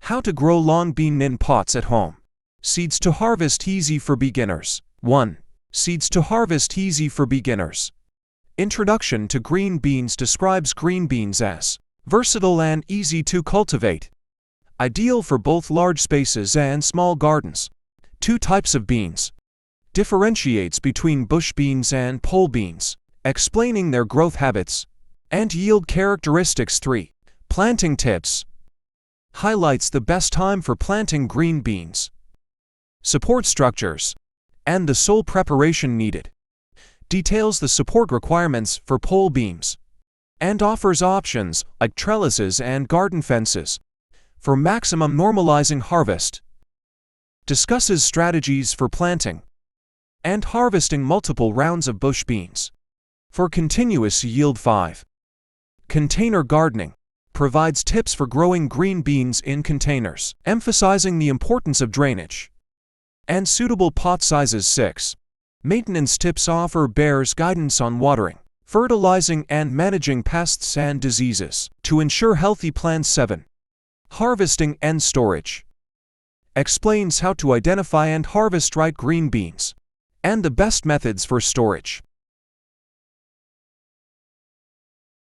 How to grow long bean in pots at home. Seeds to harvest easy for beginners. 1. Seeds to harvest easy for beginners. Introduction to green beans describes green beans as versatile and easy to cultivate. Ideal for both large spaces and small gardens. 2 types of beans. Differentiates between bush beans and pole beans, explaining their growth habits and yield characteristics. 3. Planting tips. Highlights the best time for planting green beans, support structures, and the soil preparation needed. Details the support requirements for pole beans, and offers options like trellises and garden fences for maximum normalizing harvest. Discusses strategies for planting and harvesting multiple rounds of bush beans for continuous yield. 5. Container gardening. Provides tips for growing green beans in containers, emphasizing the importance of drainage and suitable pot sizes. 6. Maintenance tips. Bears guidance on watering, fertilizing, and managing pests and diseases to ensure healthy plants. 7. Harvesting and storage. Explains how to identify and harvest right green beans and the best methods for storage.